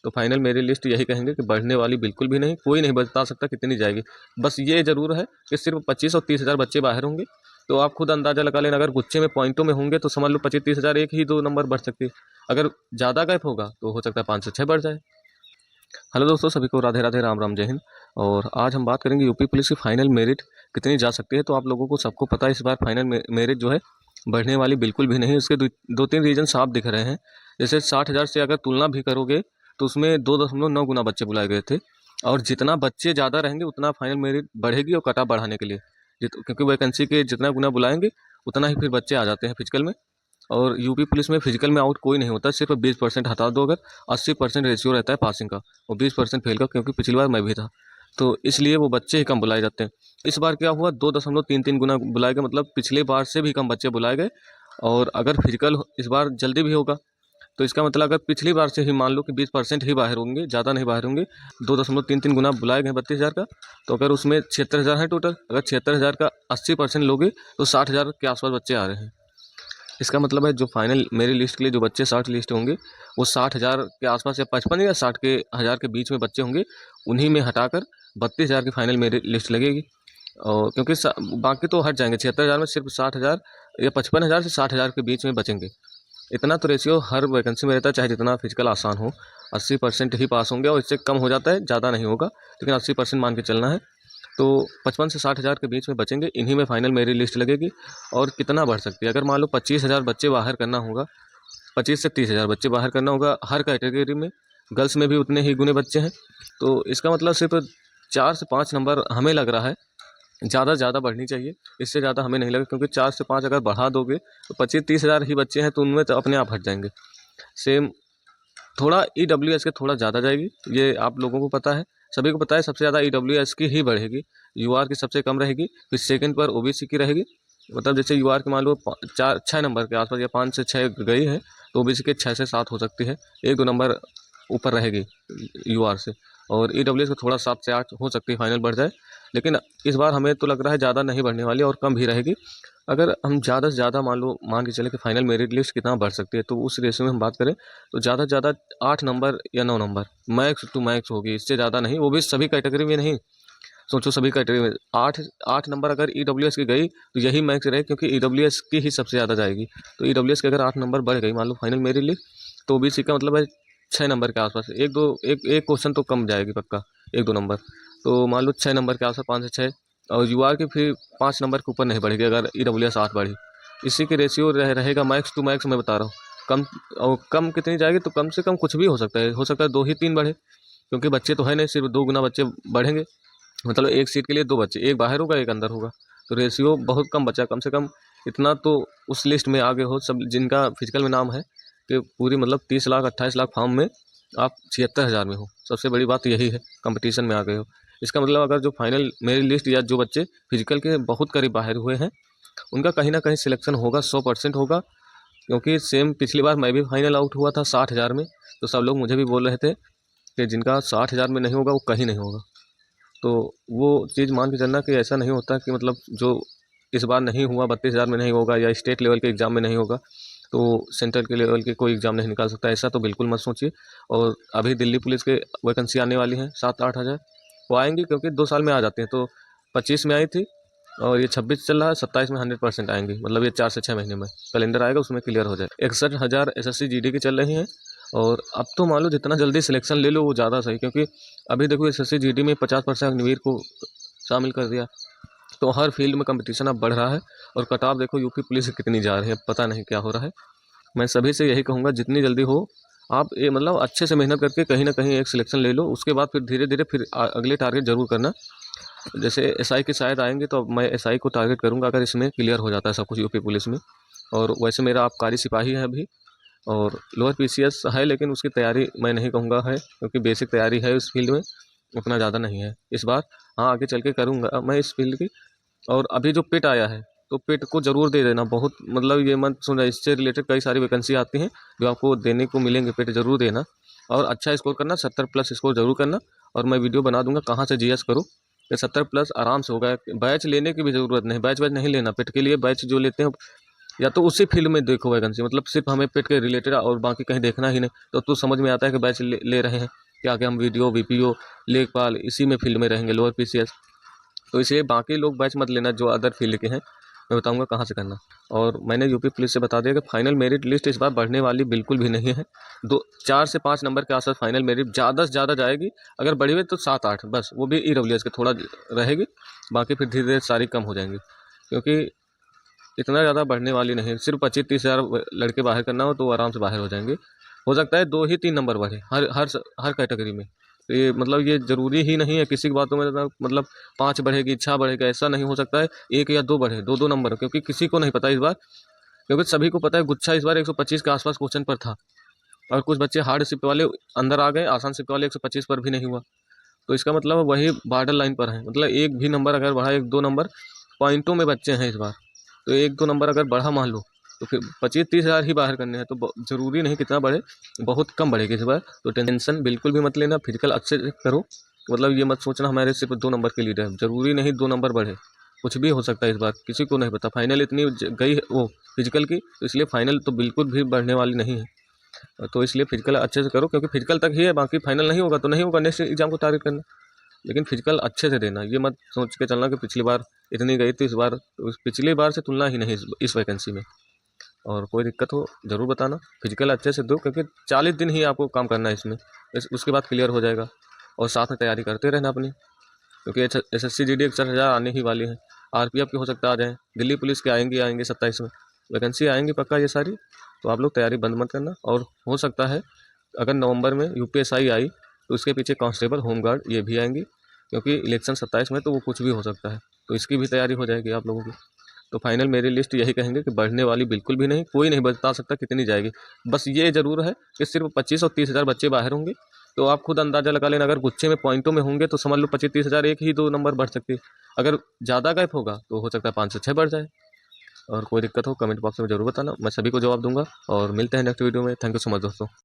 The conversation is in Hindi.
तो फाइनल मेरी लिस्ट यही कहेंगे कि बढ़ने वाली बिल्कुल भी नहीं, कोई नहीं बता सकता कितनी जाएगी। बस ये ज़रूर है कि सिर्फ 25 और 30 हज़ार बच्चे बाहर होंगे। तो आप खुद अंदाज़ा लगा लेना, अगर गुच्छे में पॉइंटों में होंगे तो समझ लो 25-30 हज़ार एक ही 2 नंबर बढ़ सकती है। अगर ज़्यादा गैप होगा तो हो सकता है 5 से 6 बढ़ जाए। हेलो दोस्तों, सभी को राधे राधे, राम राम, जय हिंद। और आज हम बात करेंगे यूपी पुलिस की फाइनल मेरिट कितनी जा सकती है। तो आप लोगों को सबको पता है इस बार फाइनल मेरिट जो है बढ़ने वाली बिल्कुल भी नहीं। उसके दो तीन रीजन साफ दिख रहे हैं। जैसे 60 हज़ार से अगर तुलना भी करोगे तो उसमें 2.9 गुना बच्चे बुलाए गए थे, और जितना बच्चे ज़्यादा रहेंगे उतना फाइनल मेरिट बढ़ेगी। और कटा बढ़ाने के लिए क्योंकि वैकेंसी के जितना गुना बुलाएंगे उतना ही फिर बच्चे आ जाते हैं फिजिकल में। और यूपी पुलिस में फिजिकल में आउट कोई नहीं होता, सिर्फ 20% हटा दो अगर 80% रेशियो रहता है पासिंग का और 20% फेल का, क्योंकि पिछली बार मैं भी था। तो इसलिए वो बच्चे ही कम बुलाए जाते हैं। इस बार क्या हुआ, 2.33 गुना बुलाए गए, मतलब पिछले बार से भी कम बच्चे बुलाए गए। और अगर फिजिकल इस बार जल्दी भी होगा तो इसका मतलब अगर पिछली बार से ही मान लो कि 20% ही बाहर होंगे, ज़्यादा नहीं बाहर होंगे, 2.33 गुना बुलाए गए 32 हज़ार का। तो अगर उसमें 76 हज़ार है टोटल, अगर 76 हज़ार का 80% लोगे तो 60 हज़ार के आसपास बच्चे आ रहे हैं। इसका मतलब है जो फाइनल मेरी लिस्ट के लिए जो बच्चे 60 लिस्ट होंगे वो 60 हज़ार के आसपास या 55 या 60 के हज़ार के बीच में बच्चे होंगे। उन्हीं में हटाकर 32 हज़ार की फाइनल मेरी लिस्ट लगेगी। और क्योंकि बाकी तो हट जाएंगे, 76 हज़ार में सिर्फ 60 हज़ार या 55 हज़ार से 60 हज़ार के बीच में बचेंगे। इतना तो रेशियो हर वैकेंसी में रहता है, चाहे जितना फिजिकल आसान हो। 80% ही पास होंगे और इससे कम हो जाता है, ज़्यादा नहीं होगा, लेकिन 80% मान के चलना है। तो 55 से 60 हज़ार के बीच में बचेंगे, इन्हीं में फाइनल मेरी लिस्ट लगेगी। और कितना बढ़ सकती है, अगर मान लो 25 हज़ार बच्चे बाहर करना होगा, 25 से 30 हज़ार बच्चे बाहर करना होगा हर कैटेगरी में, गर्ल्स में भी उतने ही गुने बच्चे हैं। तो इसका मतलब सिर्फ 4 से 5 नंबर हमें लग रहा है ज़्यादा बढ़नी चाहिए, इससे ज़्यादा हमें नहीं लगा। क्योंकि 4 से 5 अगर बढ़ा दोगे तो 25-30 हज़ार ही बच्चे हैं, तो उनमें तो अपने आप हट जाएंगे। सेम थोड़ा ईडब्ल्यूएस के थोड़ा ज़्यादा जाएगी, ये आप लोगों को पता है, सभी को पता है। सबसे ज़्यादा ईडब्ल्यूएस की ही बढ़ेगी, यूआर की सबसे कम रहेगी, फिर सेकंड पर ओबीसी की रहेगी। मतलब जैसे यूआर के मान लो 4-6 नंबर के आसपास या 5 से 6 गई है, तो ओबीसी के 6 से 7 हो सकती है, 1-2 नंबर ऊपर रहेगी यूआर से। और ईडब्ल्यूएस को थोड़ा 7 से 8 हो सकती है फाइनल बढ़ जाए, लेकिन इस बार हमें तो लग रहा है ज़्यादा नहीं बढ़ने वाली और कम भी रहेगी। अगर हम ज़्यादा से ज़्यादा मान के चले कि फाइनल मेरिट लिस्ट कितना बढ़ सकती है, तो उस रेशियो में हम बात करें तो ज़्यादा से ज़्यादा 8 नंबर या 9 नंबर मैक्स टू मैक्स होगी, इससे ज़्यादा नहीं। वो भी सभी कैटेगरी में नहीं, सोचो सभी कैटेगरी में 8 नंबर अगर ईडब्ल्यूएस की गई तो यही मैक्स रहे, क्योंकि ईडब्ल्यूएस की ही सबसे ज़्यादा जाएगी। तो ईडब्ल्यूएस के अगर 8 नंबर बढ़ गई मान लो फाइनल मेरिट लिस्ट, तो ओबीसी का मतलब है 6 नंबर के आसपास, एक क्वेश्चन तो कम जाएगी पक्का, 1-2 नंबर। तो मान लो 6 नंबर के आसपास, 5 से 6। और यूआर की फिर 5 नंबर के ऊपर नहीं बढ़ेगी अगर ईडब्ल्यूएस 8 बढ़ी। इसी के रेशियो रहेगा मैक्स टू मैक्स, मैं बता रहा हूँ। कम और कम कितनी जाएगी, तो कम से कम कुछ भी हो सकता है 2 ही 3 बढ़े, क्योंकि बच्चे तो है नहीं, सिर्फ 2 गुना बच्चे बढ़ेंगे। मतलब एक सीट के लिए 2 बच्चे, एक बाहर होगा एक अंदर होगा, तो रेशियो बहुत कम बचा। कम से कम इतना तो उस लिस्ट में आगे हो सब जिनका फिजिकल में नाम है कि पूरी मतलब 30 लाख 28 लाख फॉर्म में आप 76 हज़ार में हो। सबसे बड़ी बात यही है, कंपटीशन में आ गए हो। इसका मतलब अगर जो फाइनल मेरी लिस्ट या जो बच्चे फिजिकल के बहुत करीब बाहर हुए हैं उनका कहीं ना कहीं सिलेक्शन होगा, 100% होगा। क्योंकि सेम पिछली बार मैं भी फाइनल आउट हुआ था 60 हज़ार में, तो सब लोग मुझे भी बोल रहे थे कि जिनका 60 हज़ार में नहीं होगा वो कहीं नहीं होगा। तो वो चीज़ मान के चलना कि ऐसा नहीं होता कि मतलब जो इस बार नहीं हुआ 32 हज़ार में नहीं होगा या स्टेट लेवल के एग्ज़ाम में नहीं होगा तो सेंट्रल के लेवल के कोई एग्ज़ाम नहीं निकाल सकता, ऐसा तो बिल्कुल मत सोचिए। और अभी दिल्ली पुलिस के वैकेंसी आने वाली हैं 7-8 हज़ार, वो आएंगी क्योंकि 2 साल में आ जाती हैं। तो 25 में आई थी और ये 26 चल रहा है, 27 में 100% आएंगी, मतलब ये 4 से 6 महीने में कैलेंडर आएगा, उसमें क्लियर हो जाए। 61 हज़ार एसएससी जीडी की चल रही हैं। और अब तो मान लो जितना जल्दी सिलेक्शन ले लो वो ज़्यादा सही, क्योंकि अभी देखो एसएससी जीडी में 50% अग्निवीर को शामिल कर दिया, तो हर फील्ड में कंपटीशन अब बढ़ रहा है। और कटाव देखो यूपी पुलिस से कितनी जा रही है, पता नहीं क्या हो रहा है। मैं सभी से यही कहूँगा जितनी जल्दी हो आप ये मतलब अच्छे से मेहनत करके कहीं ना कहीं एक सिलेक्शन ले लो, उसके बाद फिर धीरे धीरे फिर अगले टारगेट जरूर करना। जैसे एसआई के शायद आएंगे तो अब मैं एसआई को टारगेट करूँगा अगर इसमें क्लियर हो जाता है सब कुछ यूपी पुलिस में। और वैसे मेरा आबकारी सिपाही है अभी, और लोअर पीसीएस है, लेकिन उसकी तैयारी मैं नहीं कहूँगा है, क्योंकि बेसिक तैयारी है उस फील्ड में, उतना ज़्यादा नहीं है इस बार। हाँ आगे चल के करूँगा मैं इस फील्ड की। और अभी जो पिट आया है तो पिट को ज़रूर दे देना, बहुत मतलब ये मत सुन, इससे रिलेटेड कई सारी वैकेंसी आती हैं जो आपको देने को मिलेंगे, पिट ज़रूर देना। और अच्छा स्कोर करना, 70+ स्कोर ज़रूर करना। और मैं वीडियो बना दूंगा कहाँ से जीएस करो, कि 70+ आराम से होगा। बैच लेने की भी ज़रूरत नहीं, बैच नहीं लेना, पिट के लिए बैच जो लेते हैं या तो उसी फील्ड में देखो वैकेंसी, मतलब सिर्फ हमें पेट के रिलेटेड और बाकी कहीं देखना ही नहीं, तो समझ में आता है कि बैच ले रहे हैं क्या क्या हम वीडियो वीपीओ लेखपाल इसी में फील्ड में रहेंगे, लोअर पीसीएस। तो इसलिए बाकी लोग बैच मत लेना जो अदर फील्ड के हैं, मैं बताऊंगा कहाँ से करना। और मैंने यूपी पुलिस से बता दिया कि फाइनल मेरिट लिस्ट इस बार बढ़ने वाली बिल्कुल भी नहीं है। 4 से 5 नंबर के आसपास फाइनल मेरिट ज़्यादा से ज़्यादा जाएगी, अगर बढ़ी हुई तो 7-8 बस, वो भी ईडब्ल्यूएस के थोड़ा रहेगी, बाकी फिर धीरे धीरे सारी कम हो जाएंगी, क्योंकि इतना ज़्यादा बढ़ने वाली नहीं है। सिर्फ 25-30 हज़ार लड़के बाहर करना हो तो आराम से बाहर हो जाएंगे। हो सकता है 2 ही 3 नंबर बढ़े हर कैटेगरी में। तो ये मतलब ये ज़रूरी ही नहीं है किसी की बातों में मतलब 5 बढ़ेगी 6 बढ़ेगा, ऐसा नहीं हो सकता है। 1 या 2 बढ़े, 2-2 नंबर, क्योंकि किसी को नहीं पता इस बार, क्योंकि सभी को पता है गुच्छा इस बार 125 के आसपास क्वेश्चन पर था, और कुछ बच्चे हार्ड शिफ्ट वाले अंदर आ गए, आसान शिफ्ट वाले 125 पर भी नहीं हुआ। तो इसका मतलब वही बॉर्डर लाइन पर है, मतलब 1 भी नंबर अगर बढ़ा, 1-2 नंबर पॉइंटों में बच्चे हैं इस बार, तो 1-2 नंबर अगर बढ़ा मान लो तो फिर 25-30 हज़ार ही बाहर करने हैं, तो ज़रूरी नहीं कितना बढ़े, बहुत कम बढ़ेगी इस बार। तो टेंशन बिल्कुल भी मत लेना, फिजिकल अच्छे से करो, मतलब ये मत सोचना हमारे सिर्फ 2 नंबर के लीडर है, ज़रूरी नहीं 2 नंबर बढ़े, कुछ भी हो सकता है इस बार, किसी को नहीं पता। फाइनल इतनी गई है वो फिजिकल की, तो इसलिए फाइनल तो बिल्कुल भी बढ़ने वाली नहीं है। तो इसलिए फिजिकल अच्छे से करो, क्योंकि फिजिकल तक ही है, बाकी फाइनल नहीं होगा तो नहीं होगा, नेक्स्ट एग्जाम को टारगेट करना, लेकिन फिजिकल अच्छे से देना। ये मत सोच के चलना कि पिछली बार इतनी गई तो इस बार, तो पिछली बार से तुलना ही नहीं इस वैकेंसी में। और कोई दिक्कत हो ज़रूर बताना, फिजिकल अच्छे से दो, क्योंकि 40 दिन ही आपको काम करना है इसमें, उसके बाद क्लियर हो जाएगा। और साथ में तैयारी करते रहना अपनी, क्योंकि एसएससी जीडी 61,000 आने ही वाली हैं। आरपीएफ की हो सकता है आ जाएँ, दिल्ली पुलिस के आएंगे 27 में, वैकेंसी आएंगी पक्का ये सारी। तो आप लोग तैयारी बंद मत करना, और हो सकता है अगर नवंबर में यूपीएसआई आई तो उसके पीछे कांस्टेबल, होमगार्ड ये भी आएंगी, क्योंकि इलेक्शन 27 में तो वो कुछ भी हो सकता है, तो इसकी भी तैयारी हो जाएगी आप लोगों की। तो फाइनल मेरी लिस्ट यही कहेंगे कि बढ़ने वाली बिल्कुल भी नहीं, कोई नहीं बता सकता कितनी जाएगी। बस ये ज़रूर है कि सिर्फ 25 और 30 हज़ार बच्चे बाहर होंगे, तो आप खुद अंदाज़ा लगा लेना, अगर गुच्छे में पॉइंटों में होंगे तो समझ लो 25-30 हज़ार 1 ही 2 नंबर बढ़ सकती है। अगर ज़्यादा गैप होगा तो हो सकता है 5 से 6 बढ़ जाए। और कोई दिक्कत हो कमेंट बॉक्स में ज़रूर बताना, मैं सभी को जवाब दूंगा। और मिलते हैं नेक्स्ट वीडियो में। थैंक यू सो मच दोस्तों।